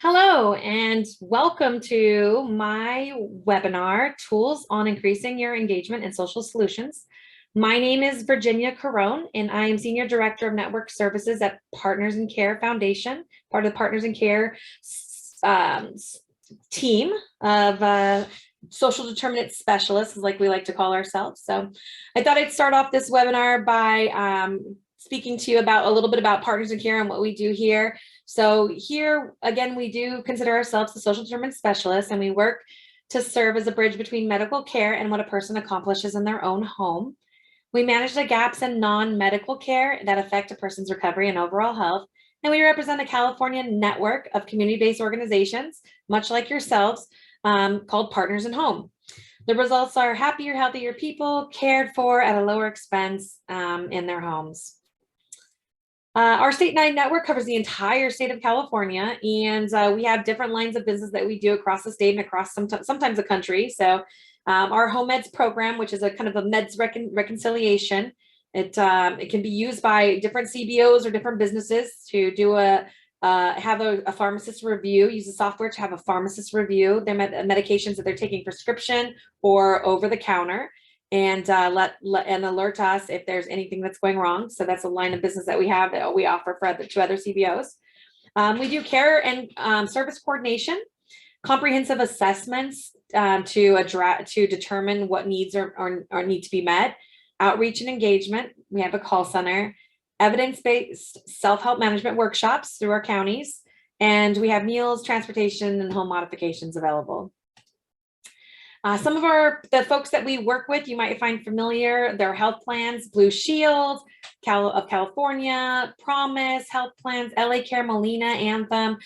Hello and welcome to my webinar, Tools on Increasing Your Engagement in Social Solutions. My name is Virginia Carone, and I am Senior Director of Network Services at Partners in Care Foundation, part of the Partners in Care team of social determinant specialists, like we like to call ourselves. So I thought I'd start off this webinar by speaking to you about a little bit about Partners in Care and what we do here. So here, again, we do consider ourselves the social determinant specialists, and we work to serve as a bridge between medical care and what a person accomplishes in their own home. We manage the gaps in non-medical care that affect a person's recovery and overall health. And we represent a California network of community-based organizations, much like yourselves, called Partners in Home. The results are happier, healthier people cared for at a lower expense in their homes. Our statewide network covers the entire state of California, and we have different lines of business that we do across the state and across sometimes the country. So our home meds program, which is a kind of a meds reconciliation, it can be used by different CBOs or different businesses to do have a pharmacist review, use the software to have a pharmacist review their medications that they're taking prescription or over the counter, and alert us if there's anything that's going wrong. So that's a line of business that we have that we offer to other CBOs. We do care and service coordination, comprehensive assessments to determine what needs or need to be met, outreach and engagement. We have a call center, evidence-based self-help management workshops through our counties, and we have meals, transportation, and home modifications available. Some of the folks that we work with, you might find familiar, their health plans: Blue Shield of California, Promise Health Plans, LA Care, Molina, Anthem.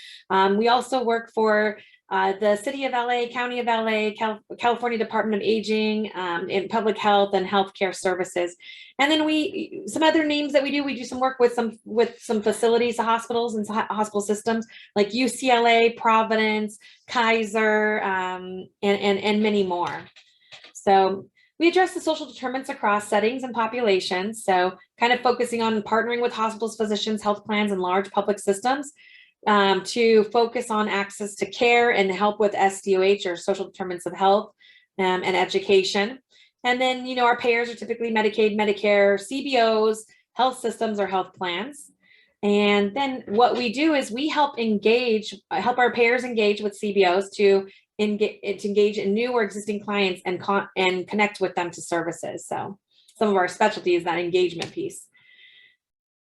We also work for the City of LA, County of LA, California Department of Aging, in public health and healthcare services. And then some other names that we do some work with some facilities, hospitals and hospital systems like UCLA, Providence, Kaiser, and many more. So we address the social determinants across settings and populations. So kind of focusing on partnering with hospitals, physicians, health plans, and large public systems to focus on access to care and help with SDOH, or social determinants of health, and education. And then, our payers are typically Medicaid, Medicare, CBOs, health systems, or health plans. And then what we do is we help our payers engage with CBOs to engage in new or existing clients and connect with them to services. So some of our specialty is that engagement piece.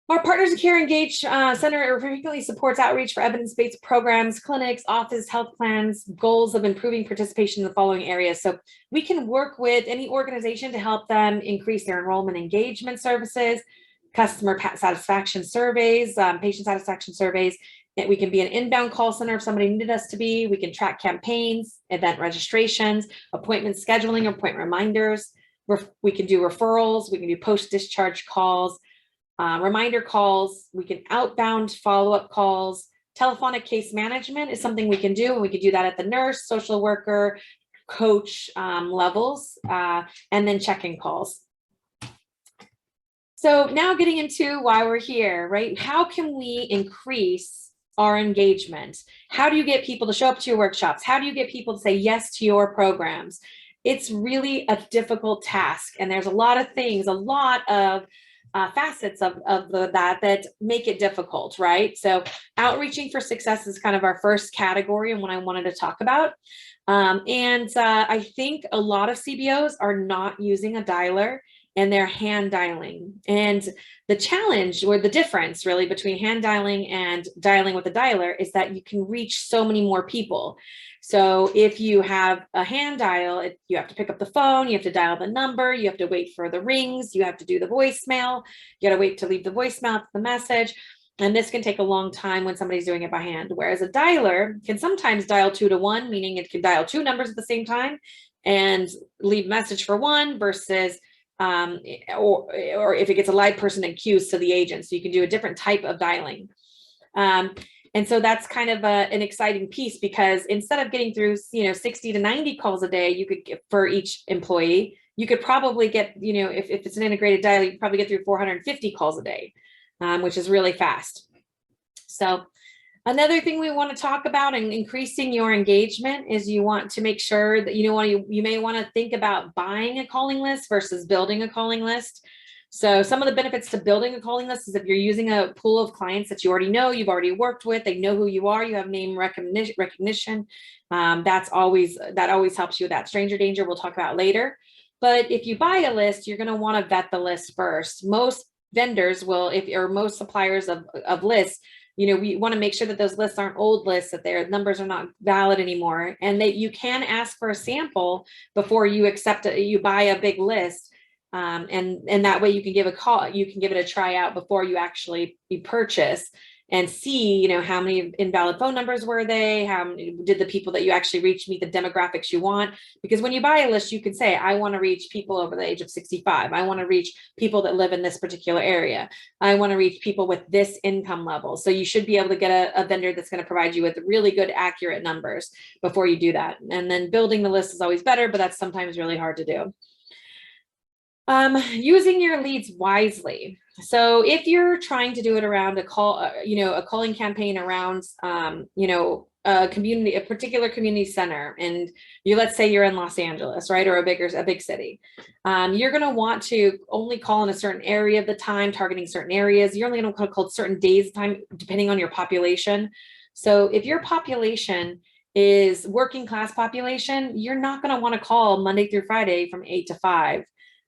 Our Partners in Care Engage Center frequently supports outreach for evidence-based programs, clinics, office, health plans, goals of improving participation in the following areas. So we can work with any organization to help them increase their enrollment engagement services, customer satisfaction surveys, patient satisfaction surveys. We can be an inbound call center if somebody needed us to be. We can track campaigns, event registrations, appointment scheduling, appointment reminders. We can do referrals. We can do post-discharge calls. Reminder calls. We can outbound follow-up calls. Telephonic case management is something we can do, and we can do that at the nurse, social worker, coach levels, and then check-in calls. So now getting into why we're here, right? How can we increase our engagement? How do you get people to show up to your workshops? How do you get people to say yes to your programs? It's really a difficult task, and there's a lot of things, a lot of facets of that make it difficult, right? So outreaching for success is kind of our first category and what I wanted to talk about. I think a lot of CBOs are not using a dialer, and they're hand dialing. And the challenge, or the difference really between hand dialing and dialing with a dialer, is that you can reach so many more people. So if you have a hand dial, you have to pick up the phone, you have to dial the number, you have to wait for the rings, you have to do the voicemail, you got to wait to leave the voicemail, the message. And this can take a long time when somebody's doing it by hand. Whereas a dialer can sometimes dial 2 to 1, meaning it can dial 2 numbers at the same time and leave a message for one, versus or if it gets a live person and queues to the agent. So you can do a different type of dialing. And so that's kind of an exciting piece, because instead of getting through, 60 to 90 calls a day, you could get for each employee, you could probably get, if it's an integrated dial, you could probably get through 450 calls a day, which is really fast. So Another thing we want to talk about in increasing your engagement is you want to make sure that you may want to think about buying a calling list versus building a calling list. So some of the benefits to building a calling list is if you're using a pool of clients that you already know, you've already worked with, they know who you are, you have name recognition. That always helps you with that stranger danger we'll talk about later. But if you buy a list, you're going to want to vet the list first. Most vendors will, or most suppliers of lists, we want to make sure that those lists aren't old lists, that their numbers are not valid anymore, and that you can ask for a sample before you accept it. You buy a big list, and that way you can give it a try out before you actually purchase, and see, how many invalid phone numbers were they? How many, did the people that you actually reach meet the demographics you want? Because when you buy a list, you can say, I want to reach people over the age of 65. I want to reach people that live in this particular area. I want to reach people with this income level. So you should be able to get a vendor that's going to provide you with really good, accurate numbers before you do that. And then building the list is always better, but that's sometimes really hard to do. Using your leads wisely. So if you're trying to do it around a calling campaign around, a particular community center, and let's say you're in Los Angeles, right? Or a big city. You're going to want to only call in a certain area of the time, targeting certain areas. You're only going to call certain days of time, depending on your population. So if your population is working class population, you're not going to want to call Monday through Friday from 8 to 5.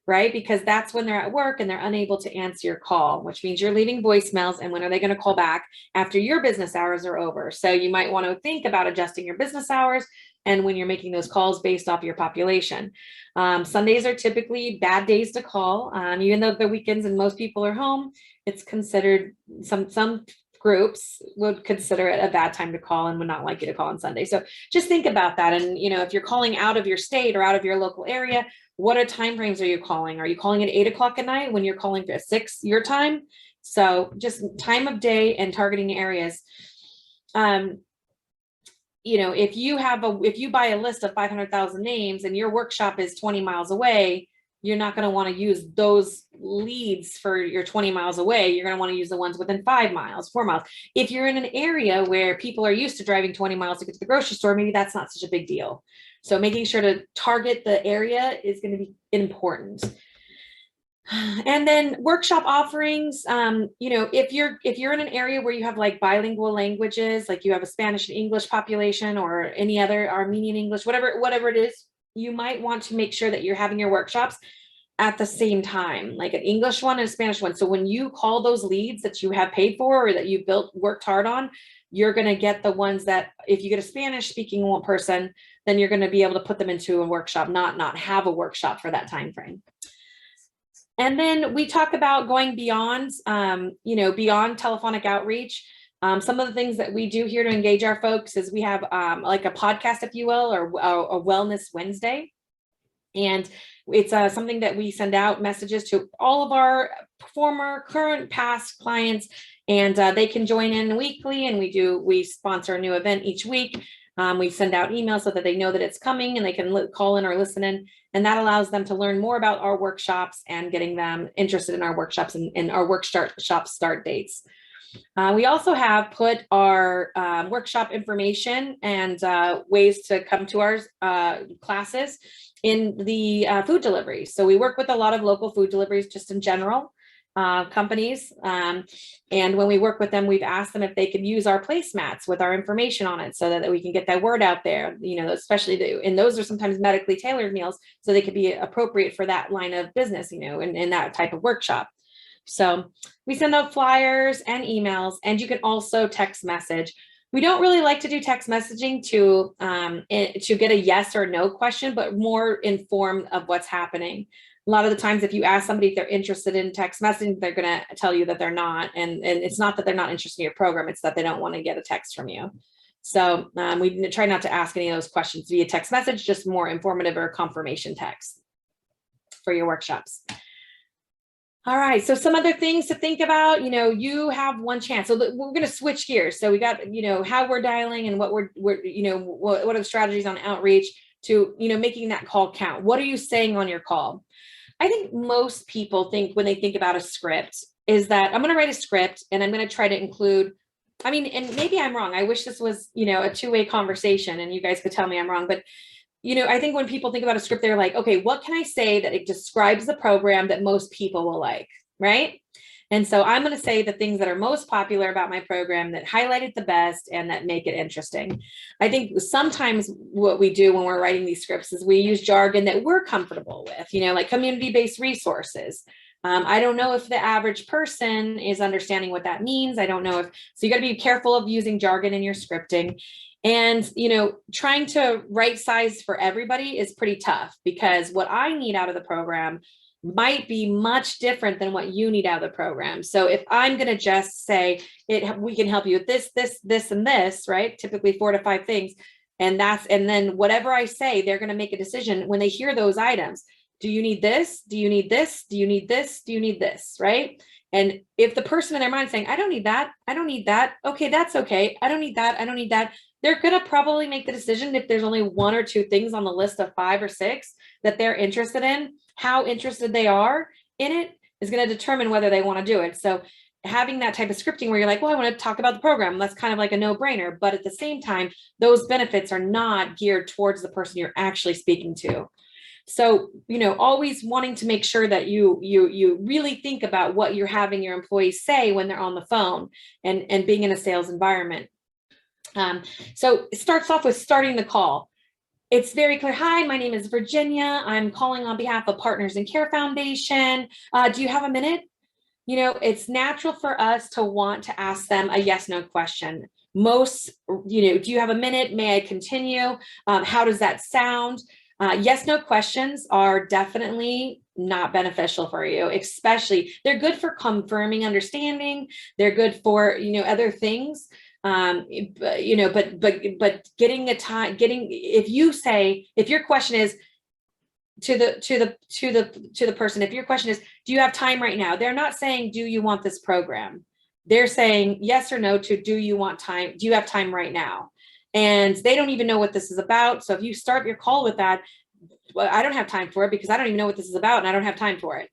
Right? Because that's when they're at work and they're unable to answer your call, which means you're leaving voicemails. And when are they going to call back? After your business hours are over. So you might want to think about adjusting your business hours and when you're making those calls based off your population. Sundays are typically bad days to call, even though they're weekends and most people are home. It's considered, some groups would consider it a bad time to call and would not like you to call on Sunday. So just think about that. And if you're calling out of your state or out of your local area, what time frames are you calling? Are you calling at 8 o'clock at night when you're calling at 6 your time? So just time of day and targeting areas. If you buy a list of 500,000 names and your workshop is 20 miles away, you're not going to want to use those leads for your 20 miles away. You're going to want to use the ones within 5 miles, 4 miles. If you're in an area where people are used to driving 20 miles to get to the grocery store, maybe that's not such a big deal. So making sure to target the area is going to be important. And then workshop offerings, if you're in an area where you have like bilingual languages, like you have a Spanish and English population or any other Armenian English, whatever it is, you might want to make sure that you're having your workshops at the same time, like an English one and a Spanish one. So when you call those leads that you have paid for or that you worked hard on, you're going to get the ones that, if you get a Spanish speaking person, then you're going to be able to put them into a workshop, not have a workshop for that time frame. And then we talk about going beyond, beyond telephonic outreach. Some of the things that we do here to engage our folks is we have like a podcast, if you will, or a Wellness Wednesday. And it's something that we send out messages to all of our former, current, past clients, and they can join in weekly. And we sponsor a new event each week. We send out emails so that they know that it's coming and they can call in or listen in. And that allows them to learn more about our workshops and getting them interested in our workshops and our workshop start dates. We also have put our workshop information and ways to come to our classes in the food delivery. So we work with a lot of local food deliveries just in general. Companies. And when we work with them, we've asked them if they could use our placemats with our information on it so that we can get that word out there, especially and those are sometimes medically tailored meals. So they could be appropriate for that line of business, in that type of workshop. So we send out flyers and emails, and you can also text message. We don't really like to do text messaging to get a yes or no question, but more informed of what's happening. A lot of the times, if you ask somebody if they're interested in text messaging, they're going to tell you that they're not. And it's not that they're not interested in your program. It's that they don't want to get a text from you. So we try not to ask any of those questions via text message, just more informative or confirmation text for your workshops. All right. So some other things to think about, you have one chance. So we're going to switch gears. So we got, how we're dialing and what what are the strategies on outreach to, making that call count. What are you saying on your call? I think most people think when they think about a script is that I'm going to write a script and I'm going to try to include I mean, and maybe I'm wrong. I wish this was, a two-way conversation and you guys could tell me I'm wrong, but I think when people think about a script, they're like, okay, what can I say that it describes the program that most people will like, right? And so I'm going to say the things that are most popular about my program that highlight it the best and that make it interesting. I think sometimes what we do when we're writing these scripts is we use jargon that we're comfortable with, like community-based resources. I don't know if the average person is understanding what that means. I don't know so you got to be careful of using jargon in your scripting. And, trying to right size for everybody is pretty tough because what I need out of the program might be much different than what you need out of the program. So if I'm going to just say we can help you with this, and this, right? Typically 4 to 5 things. And then whatever I say, they're going to make a decision when they hear those items. Do you need this? Do you need this? Do you need this? Do you need this? Right? And if the person in their mind is saying, I don't need that. I don't need that. Okay, that's okay. I don't need that. I don't need that. They're going to probably make the decision if there's only 1 or 2 things on the list of 5 or 6 that they're interested in. How interested they are in it is going to determine whether they want to do it. So having that type of scripting where you're like, well, I want to talk about the program, that's kind of like a no-brainer. But at the same time, those benefits are not geared towards the person you're actually speaking to. So, always wanting to make sure that you really think about what you're having your employees say when they're on the phone and being in a sales environment. So it starts off with starting the call. It's very clear. Hi, my name is Virginia. I'm calling on behalf of Partners in Care Foundation. Do you have a minute? It's natural for us to want to ask them a yes, no question. Most, do you have a minute? May I continue? How does that sound? Yes, no questions are definitely not beneficial for you, especially they're good for confirming understanding. They're good for, other things. But if your question is to the person, if your question is, do you have time right now? They're not saying, do you want this program? They're saying yes or no to, do you want time? Do you have time right now? And they don't even know what this is about. So if you start your call with that, well, I don't have time for it because I don't even know what this is about and I don't have time for it,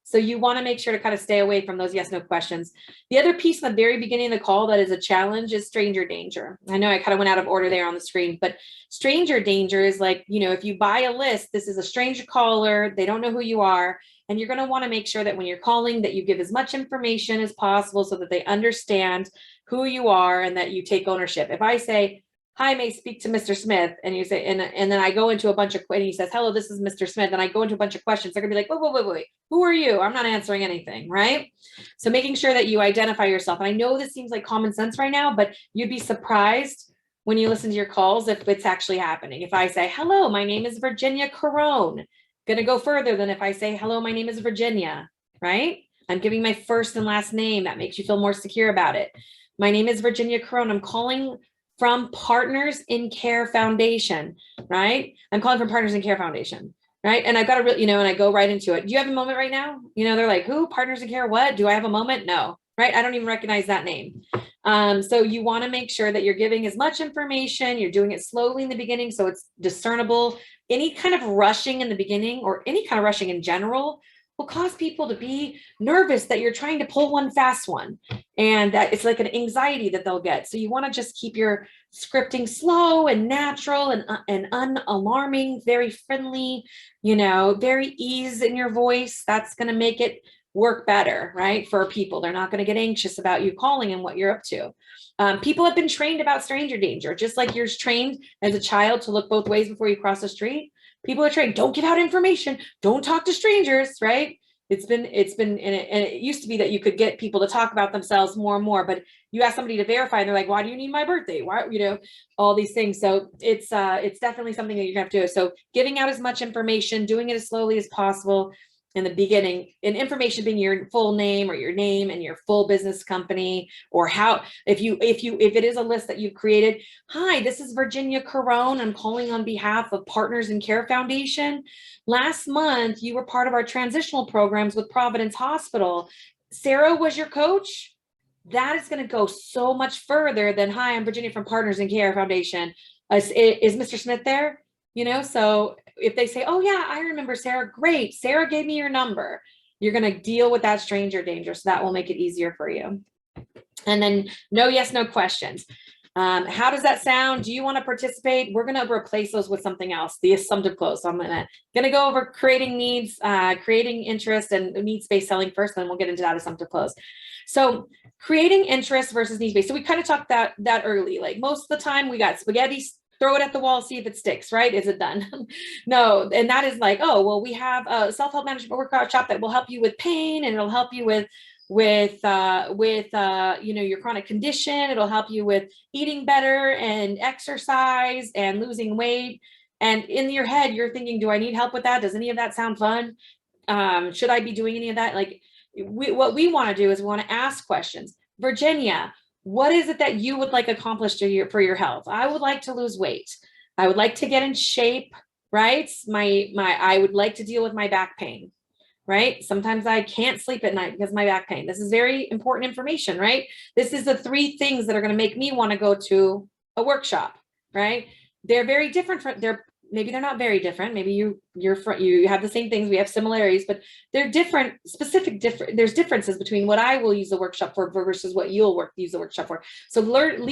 So you want to make sure to kind of stay away from those yes, no questions. The other piece in the very beginning of the call that is a challenge is stranger danger. I know I kind of went out of order there on the screen, but stranger danger is like, if you buy a list, this is a stranger caller, they don't know who you are. And you're going to want to make sure that when you're calling that you give as much information as possible so that they understand who you are and that you take ownership. If I say, hi, may I speak to Mr. Smith? And you say, and then I go into a bunch of, and he says, hello, this is Mr. Smith. And I go into a bunch of questions. They're gonna be like, wait, who are you? I'm not answering anything, right? So making sure that you identify yourself. And I know this seems like common sense right now, but you'd be surprised when you listen to your calls if it's actually happening. If I say, hello, my name is Virginia Carone, gonna go further than if I say, hello, my name is Virginia, right? I'm giving my first and last name. That makes you feel more secure about it. My name is Virginia Carone. I'm calling from Partners in Care Foundation, right? I'm calling from Partners in Care Foundation, right? And I've got to really, and I go right into it. Do you have a moment right now? They're like, who? Partners in Care? What? Do I have a moment? No, right? I don't even recognize that name. So you want to make sure that you're giving as much information, you're doing it slowly in the beginning so it's discernible. Any kind of rushing in the beginning or any kind of rushing in general will cause people to be nervous that you're trying to pull one fast one. And that it's like an anxiety that they'll get. So you want to just keep your scripting slow and natural and unalarming, very friendly, very ease in your voice. That's going to make it work better, right? For people, they're not going to get anxious about you calling and what you're up to. People have been trained about stranger danger, just like you're trained as a child to look both ways before you cross the street. People are trained, don't give out information, don't talk to strangers, right? It's been, and it used to be that you could get people to talk about themselves more and more, but you ask somebody to verify and they're like, why do you need my birthday? Why, all these things. So it's definitely something that you're gonna have to do. So giving out as much information, doing it as slowly as possible in the beginning, and information being your full name or your name and your full business company, or how, if it is a list that you've created. Hi, this is Virginia Carone. I'm calling on behalf of Partners in Care Foundation. Last month, you were part of our transitional programs with Providence Hospital. Sarah was your coach. That is going to go so much further than, hi, I'm Virginia from Partners in Care Foundation. Is Mr. Smith there? So if they say, oh yeah, I remember Sarah, great, Sarah gave me your number, you're going to deal with that stranger danger. So that will make it easier for you. And then no, yes, no questions. How does that sound? Do you want to participate? We're going to replace those with something else, the assumptive close. So I'm going to go over creating needs, creating interest, and needs-based selling first, then we'll get into that assumptive close. So creating interest versus needs-based. So we kind of talked that early. Like most of the time we got spaghetti, throw it at the wall, see if it sticks, right? Is it done? No, and that is like, oh, well, we have a self-help management workout shop that will help you with pain, and it'll help you with your chronic condition. It'll help you with eating better and exercise and losing weight. And in your head, you're thinking, do I need help with that? Does any of that sound fun? Should I be doing any of that? Like what we want to do is we want to ask questions. Virginia, what is it that you would like accomplished for your health? I would like to lose weight. I would like to get in shape, right? I would like to deal with my back pain. Right? Sometimes I can't sleep at night because of my back pain. This is very important information, right? This is the 3 things that are going to make me want to go to a workshop, right? They're very different. Maybe they're not very different. Maybe you have the same things. We have similarities, but they're different, there's differences between what I will use the workshop for versus what you'll use the workshop for. So learn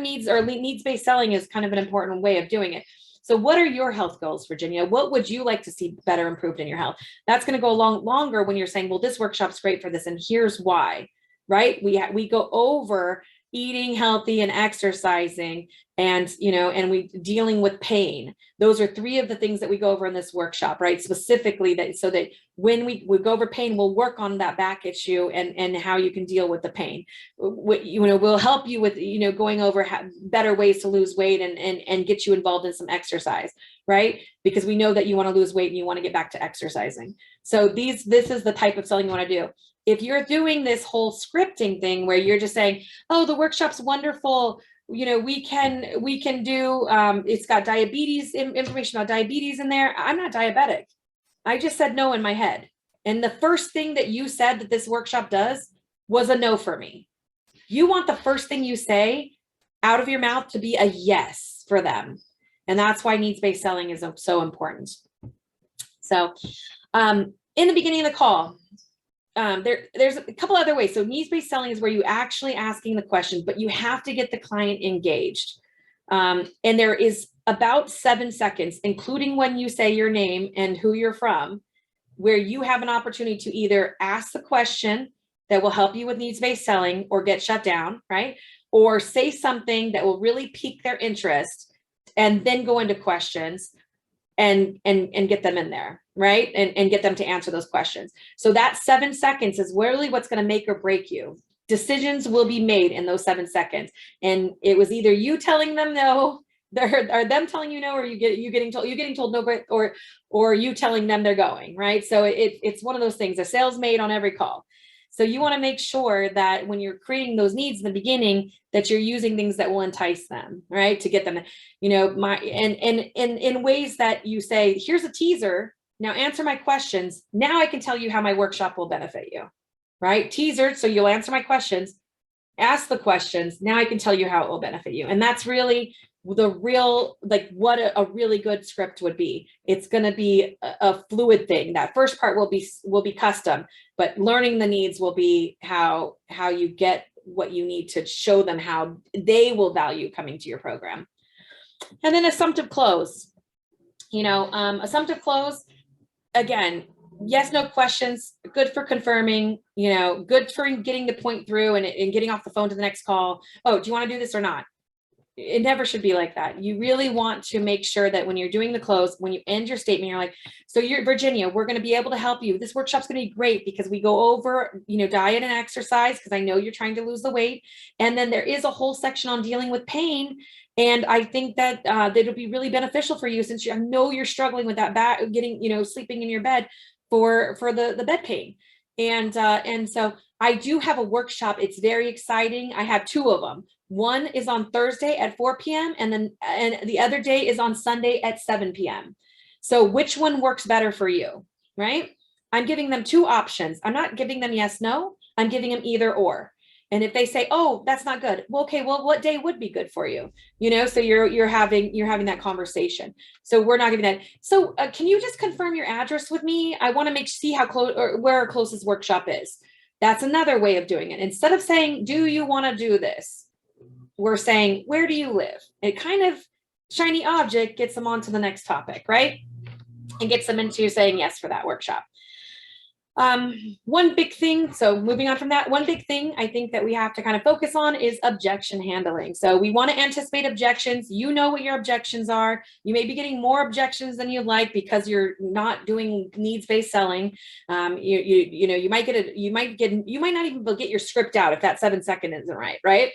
needs, or needs-based selling is kind of an important way of doing it. So what are your health goals, Virginia? What would you like to see better improved in your health? That's going to go longer when you're saying, well, this workshop's great for this, and here's why, right? We go over eating healthy and exercising, and we dealing with pain. Those are 3 of the things that we go over in this workshop, right? Specifically so that when we go over pain, we'll work on that back issue and how you can deal with the pain. We'll help you with, going over better ways to lose weight and get you involved in some exercise, right? Because we know that you want to lose weight and you want to get back to exercising. So this is the type of selling you want to do. If you're doing this whole scripting thing where you're just saying, oh, the workshop's wonderful, we can do, it's got diabetes, information about diabetes in there. I'm not diabetic. I just said no in my head. And the first thing that you said that this workshop does was a no for me. You want the first thing you say out of your mouth to be a yes for them. And that's why needs-based selling is so important. So in the beginning of the call, there's a couple other ways. So needs-based selling is where you actually asking the questions, but you have to get the client engaged. And there is about 7 seconds, including when you say your name and who you're from, where you have an opportunity to either ask the question that will help you with needs-based selling or get shut down, right? Or say something that will really pique their interest and then go into questions and get them in there, right? And get them to answer those questions. So that 7 seconds is really what's going to make or break you. Decisions will be made in those 7 seconds. And it was either you telling them no, or them telling you no, or you getting told no, or you telling them they're going, right? So it's one of those things. A sale's made on every call. So you want to make sure that when you're creating those needs in the beginning, that you're using things that will entice them, right? To get them, in ways that you say, here's a teaser. Now answer my questions. Now I can tell you how my workshop will benefit you, right? Teaser. So you'll answer my questions, ask the questions. Now I can tell you how it will benefit you. And that's really what a really good script would be. It's going to be a fluid thing. That first part will be custom, but learning the needs will be how you get what you need to show them how they will value coming to your program. And then assumptive close. Assumptive close, again, yes, no questions, good for confirming, good for getting the point through and getting off the phone to the next call. Oh, do you want to do this or not? It never should be like that. You really want to make sure that when you're doing the close, when you end your statement, you're like, so you're Virginia, we're going to be able to help you. This workshop's going to be great because we go over, diet and exercise, because I know you're trying to lose the weight. And then there is a whole section on dealing with pain. And I think that it'll be really beneficial for you, since I know you're struggling with that back, getting, sleeping in your bed for the bed pain. And so I do have a workshop. It's very exciting. I have 2 of them. One is on Thursday at 4 p.m. and the other day is on Sunday at 7 p.m. So which one works better for you, right? I'm giving them 2 options. I'm not giving them yes, no. I'm giving them either or. And if they say, oh, that's not good. Well, okay, well, what day would be good for you? So you're having that conversation. So we're not giving that. So can you just confirm your address with me? I want to see how close or where our closest workshop is. That's another way of doing it. Instead of saying, do you want to do this? We're saying, where do you live? It kind of shiny object gets them on to the next topic, right? And gets them into saying yes for that workshop. One big thing, so moving on from that, one big thing I think that we have to kind of focus on is objection handling. So we want to anticipate objections. You know what your objections are. You may be getting more objections than you like because you're not doing needs-based selling. You might not even get your script out if that 7-second isn't right, right?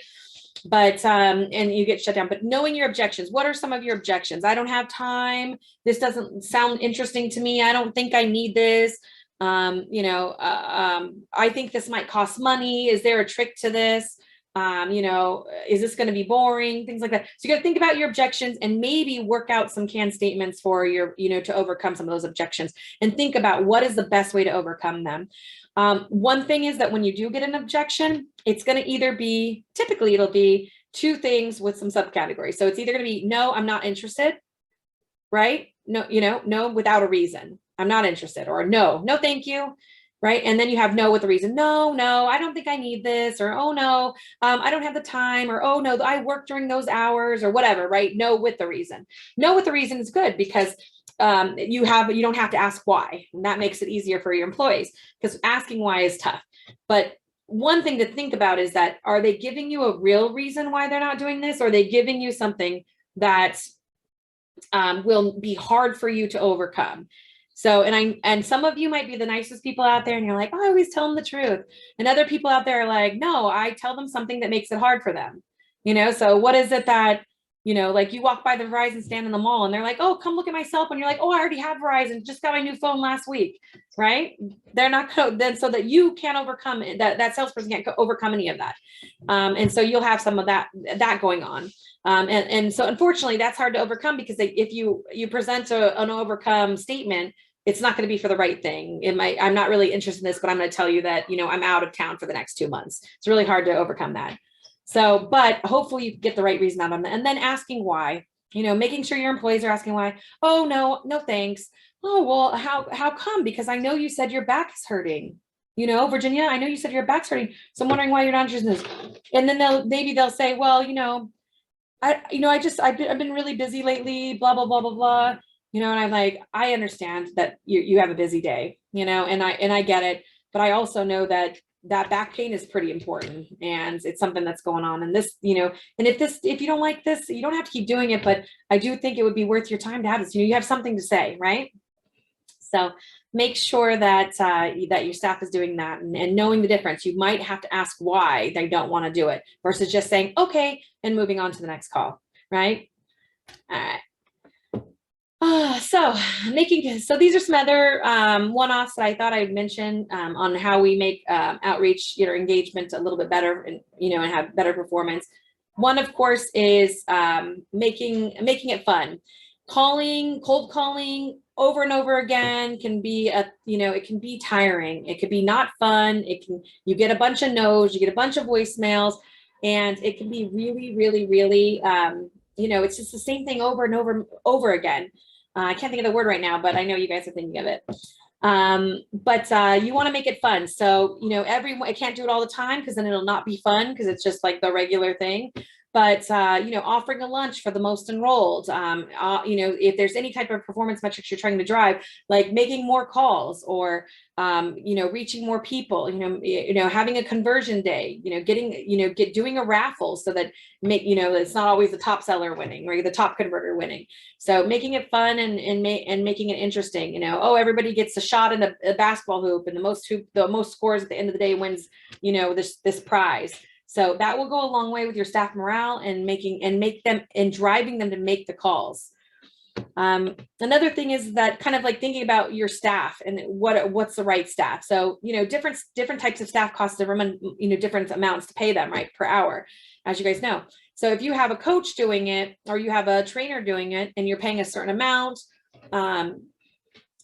But and you get shut down. But knowing your objections, what are some of your objections? I don't have time. This doesn't sound interesting to me. I don't think I need this. I think this might cost money. Is there a trick to this? Is this going to be boring? Things like that. So you got to think about your objections and maybe work out some canned statements for your, to overcome some of those objections, and think about what is the best way to overcome them. One thing is that when you do get an objection, it's going to typically it'll be two things with some subcategories. So it's either going to be, no, I'm not interested, right? No, no, without a reason. I'm not interested, or no, thank you. Right. And then you have no with a reason. No, I don't think I need this, or, oh no, I don't have the time, or, oh no, I work during those hours, or whatever. Right. No with the reason. No with the reason is good because you don't have to ask why. And that makes it easier for your employees, because asking why is tough. But one thing to think about is that, are they giving you a real reason why they're not doing this? Or are they giving you something that will be hard for you to overcome? So, and some of you might be the nicest people out there and you're like, oh, I always tell them the truth. And other people out there are like, no, I tell them something that makes it hard for them. So what is it that, like you walk by the Verizon stand in the mall and they're like, oh, come look at my cell phone. You're like, oh, I already have Verizon, just got my new phone last week, right? They're not then, so that you can't overcome it, that salesperson can't overcome any of that. And so you'll have some of that going on. And so unfortunately that's hard to overcome, because if you present an overcome statement, it's not going to be for the right thing. I'm not really interested in this, but I'm going to tell you that, I'm out of town for the next 2 months. It's really hard to overcome that. So, but hopefully you get the right reason out of them. And then asking why, making sure your employees are asking why. Oh, no, thanks. Oh, well, how come? Because I know you said your back is hurting. Virginia, I know you said your back's hurting. So I'm wondering why you're not interested in this. And then they'll say, well, I've been really busy lately, blah, blah, blah, blah, blah. And I'm like, I understand that you have a busy day, and I get it, but I also know that back pain is pretty important, and it's something that's going on. And this, and if you don't like this, you don't have to keep doing it, but I do think it would be worth your time to have this. You have something to say, right? So make sure that that your staff is doing that, and knowing the difference. You might have to ask why they don't want to do it versus just saying, okay, and moving on to the next call, right? All right. So these are some other one-offs that I thought I'd mention on how we make outreach, engagement a little bit better, and and have better performance. One, of course, is making it fun. Cold calling over and over again can be it can be tiring. It could be not fun. You get a bunch of no's, you get a bunch of voicemails, and it can be really, really, really it's just the same thing over and over again. I can't think of the word right now, but I know you guys are thinking of it. But you want to make it fun. So, I can't do it all the time, because then it'll not be fun, because it's just like the regular thing. But, offering a lunch for the most enrolled, if there's any type of performance metrics you're trying to drive, like making more calls, or, reaching more people, having a conversion day, doing a raffle, so that it's not always the top seller winning, or the top converter winning. So making it fun and making it interesting, everybody gets a shot in a basketball hoop, and the most scores at the end of the day wins, this prize. So that will go a long way with your staff morale, and driving them to make the calls. Another thing is that kind of like thinking about your staff and what's the right staff. So, different types of staff cost different amounts to pay them, right, per hour, as you guys know. So if you have a coach doing it, or you have a trainer doing it, and you're paying a certain amount,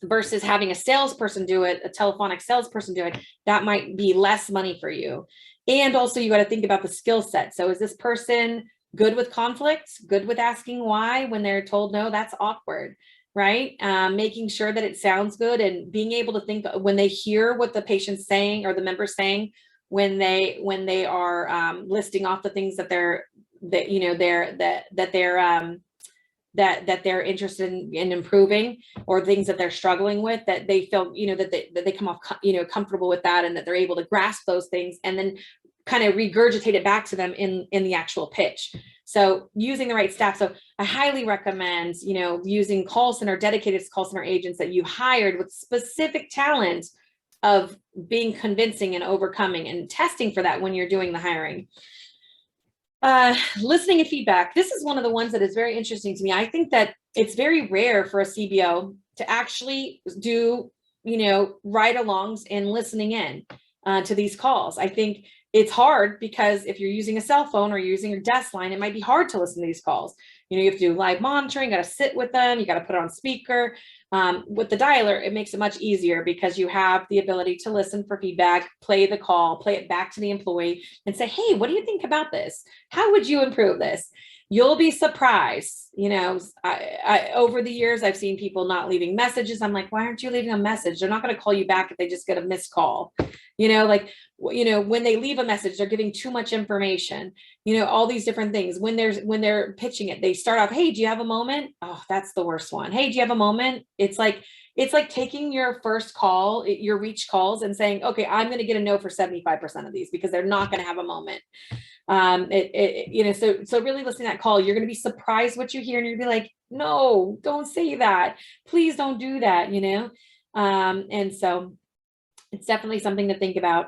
versus having a salesperson do it, a telephonic salesperson do it, that might be less money for you. And also you got to think about the skill set. So is this person good with conflict, good with asking why when they're told no? That's awkward. right? Making sure that it sounds good and being able to think when they hear what the patient's saying or the member's saying, when they are listing off the things that they're interested in improving, or things that they're struggling with, that they feel, that they come off, comfortable with that, and that they're able to grasp those things and then kind of regurgitate it back to them in the actual pitch. So using the right staff. So I highly recommend, using dedicated call center agents that you hired with specific talent of being convincing and overcoming, and testing for that when you're doing the hiring. Listening and feedback. This is one of the ones that is very interesting to me. I think that it's very rare for a CBO to actually do, ride-alongs and listening in to these calls. I think it's hard because if you're using a cell phone or you're using your desk line, it might be hard to listen to these calls. You have to do live monitoring, got to sit with them, you got to put it on speaker. With the dialer, it makes it much easier because you have the ability to listen for feedback, play the call, play it back to the employee and say, hey, what do you think about this? How would you improve this? You'll be surprised. Over the years, I've seen people not leaving messages. I'm like, why aren't you leaving a message? They're not going to call you back if they just get a missed call. When they leave a message, they're giving too much information, all these different things. When they're pitching it, they start off, hey, do you have a moment? Oh, that's the worst one. Hey, do you have a moment? It's like taking your first call, your reach calls, and saying, okay, I'm going to get a no for 75% of these because they're not going to have a moment. So really listening to that call, you're going to be surprised what you hear, and you're going to be like, no, don't say that. Please don't do that, and so it's definitely something to think about.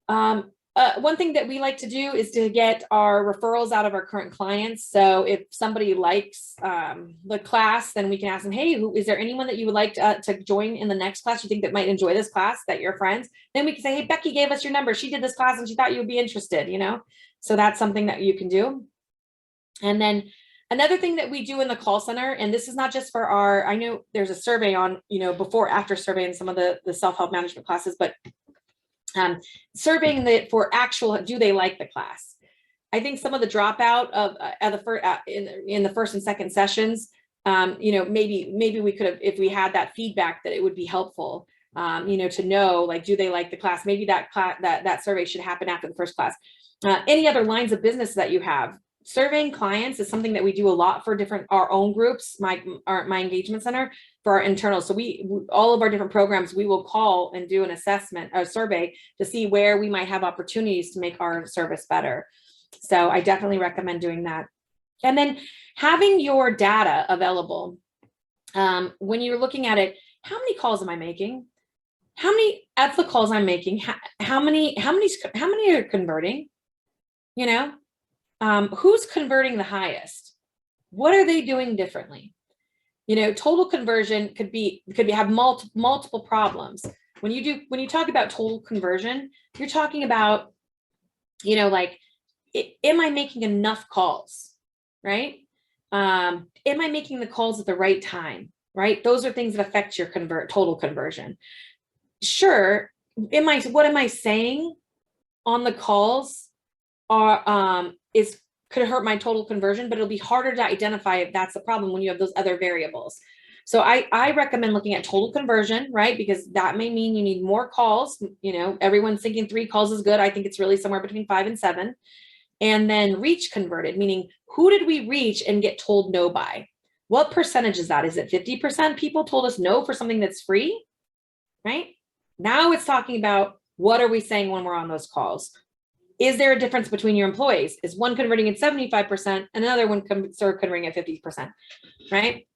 One thing that we like to do is to get our referrals out of our current clients. So if somebody likes the class, then we can ask them, hey, is there anyone that you would like to join in the next class? You think that might enjoy this class, that your friends? Then we can say, hey, Becky gave us your number. She did this class and she thought you would be interested, So that's something that you can do. And then another thing that we do in the call center, and this is not just for I know there's a survey on, before, after survey in some of the self-help management classes, but surveying that for actual, do they like the class? I think some of the dropout of in the first and second sessions, maybe we could have, if we had that feedback, that it would be helpful, to know, like, do they like the class? Maybe that survey should happen after the first class. Any other lines of business that you have, surveying clients is something that we do a lot for our own groups, my engagement center, for our internal. So all of our different programs, we will call and do an assessment, a survey, to see where we might have opportunities to make our service better. So I definitely recommend doing that. And then having your data available. When you're looking at it, how many calls am I making? How many of the calls I'm making? How many are converting? Who's converting the highest? What are they doing differently? Total conversion could have multiple problems. When you talk about total conversion, you're talking about, like, am I making enough calls, right? Am I making the calls at the right time, right? Those are things that affect your total conversion. Sure. What am I saying on the calls could hurt my total conversion, but it'll be harder to identify if that's the problem when you have those other variables. So I recommend looking at total conversion, right? Because that may mean you need more calls. Everyone's thinking 3 calls is good. I think it's really somewhere between 5 and 7. And then reach converted, meaning who did we reach and get told no by? What percentage is that? Is it 50% people told us no for something that's free, right? Now it's talking about, what are we saying when we're on those calls? Is there a difference between your employees? Is one converting at 75% and another one converting at 50%, right?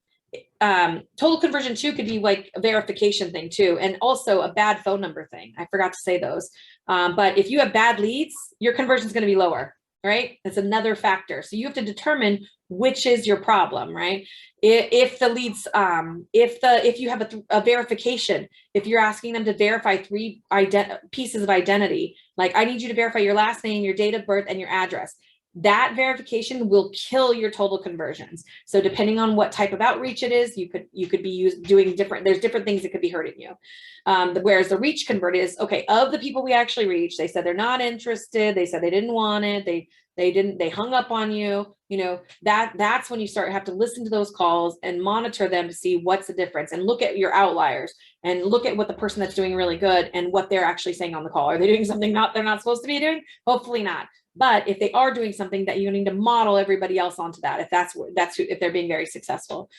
Total conversion too could be like a verification thing too, and also a bad phone number thing. I forgot to say those. But if you have bad leads, your conversion is going to be lower, right? That's another factor. So you have to determine which is your problem, right? If the leads, if you have a verification, if you're asking them to verify 3 pieces of identity, like, I need you to verify your last name, your date of birth, and your address, that verification will kill your total conversions. So depending on what type of outreach it is, you could be doing different, there's different things that could be hurting you. Whereas the reach convert is, okay, of the people we actually reached, they said they're not interested, they said they didn't want it, they they hung up on you, that's when you have to listen to those calls and monitor them to see what's the difference, and look at your outliers and look at what the person that's doing really good and what they're actually saying on the call. Are they doing something they're not supposed to be doing? Hopefully not. But if they are doing something, that you need to model everybody else onto that, if they're being very successful.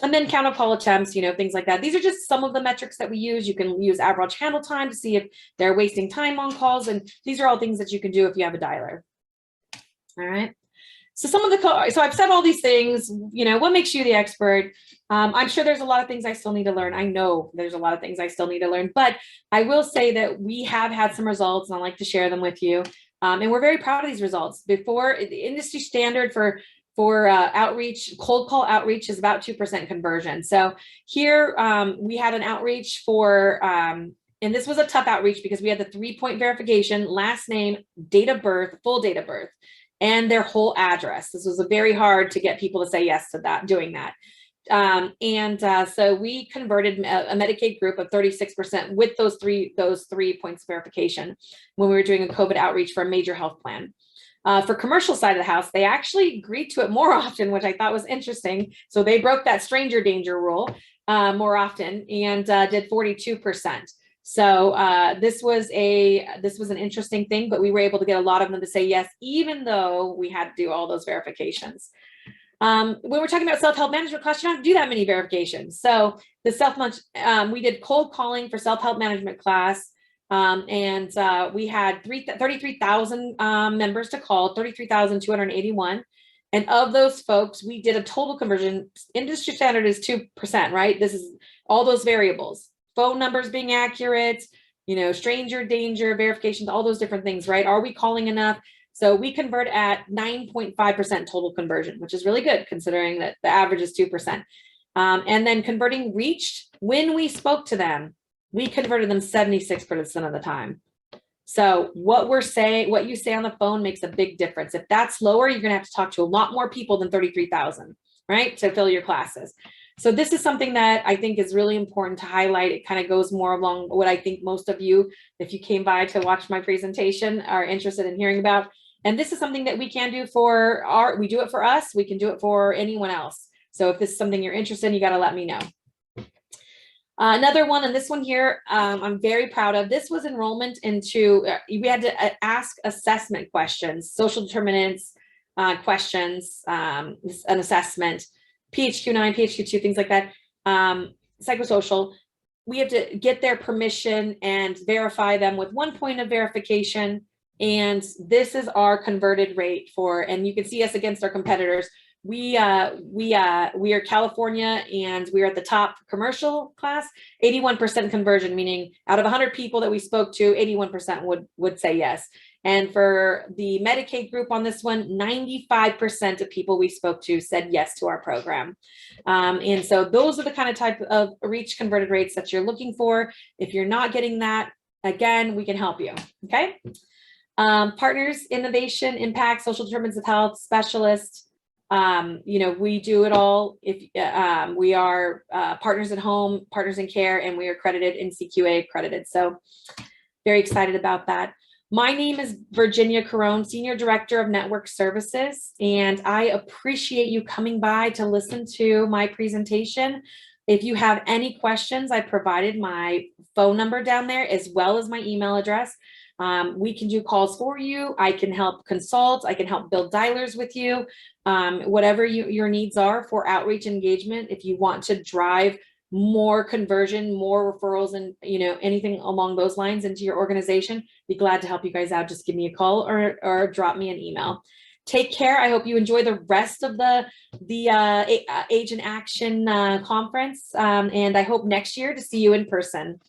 And then count of call attempts, things like that. These are just some of the metrics that we use. You can use average handle time to see if they're wasting time on calls. And these are all things that you can do if you have a dialer. All right. So so I've said all these things, what makes you the expert? I'm sure there's a lot of things I still need to learn. I know there's a lot of things I still need to learn, but I will say that we have had some results, and I'd like to share them with you. And we're very proud of these results. Before, the industry standard for outreach, cold call outreach, is about 2% conversion. So here we had an outreach for, and this was a tough outreach because we had the 3-point verification, last name, date of birth, full date of birth, and their whole address. This was very hard to get people to say yes to that, doing that. So we converted a Medicaid group of 36% with those three points of verification when we were doing a COVID outreach for a major health plan. For commercial side of the house, they actually agreed to it more often, which I thought was interesting. So they broke that stranger danger rule more often and did 42%. So this was an interesting thing, but we were able to get a lot of them to say yes, even though we had to do all those verifications. When we're talking about self-help management class, you don't have to do that many verifications. So the we did cold calling for self-help management class. And we had 33,000 members to call, 33,281. And of those folks, we did a total conversion. Industry standard is 2%, right? This is all those variables, phone numbers being accurate, stranger danger, verifications, all those different things, right? Are we calling enough? So we convert at 9.5% total conversion, which is really good considering that the average is 2%. And then converting reached when we spoke to them, we converted them 76% of the time. So what you say on the phone makes a big difference. If that's lower, you're going to have to talk to a lot more people than 33,000, right, to fill your classes. So this is something that I think is really important to highlight. It kind of goes more along what I think most of you, if you came by to watch my presentation, are interested in hearing about. And this is something that we can do we do it for us. We can do it for anyone else. So if this is something you're interested in, you got to let me know. Another one, and this one here, I'm very proud of. This was enrollment into, we had to ask assessment questions, social determinants questions, an assessment, PHQ-9, PHQ-2, things like that, psychosocial. We have to get their permission and verify them with 1 point of verification. And this is our converted rate and you can see us against our competitors. We are California, and we are at the top commercial class, 81% conversion, meaning out of 100 people that we spoke to, 81% would say yes. And for the Medicaid group on this one, 95% of people we spoke to said yes to our program. And so those are the kind of type of reach converted rates that you're looking for. If you're not getting that, again, we can help you, okay? Partners, innovation, impact, social determinants of health, specialists. We do it all. If we are partners at home, partners in care, and we are accredited in CQA accredited. So very excited about that. My name is Virginia Carone, Senior Director of Network Services, and I appreciate you coming by to listen to my presentation. If you have any questions, I provided my phone number down there as well as my email address. We can do calls for you. I can help consult. I can help build dialers with you. Whatever your needs are for outreach engagement. If you want to drive more conversion, more referrals, and anything along those lines into your organization, be glad to help you guys out. Just give me a call or drop me an email. Take care. I hope you enjoy the rest of the Age in Action conference, and I hope next year to see you in person.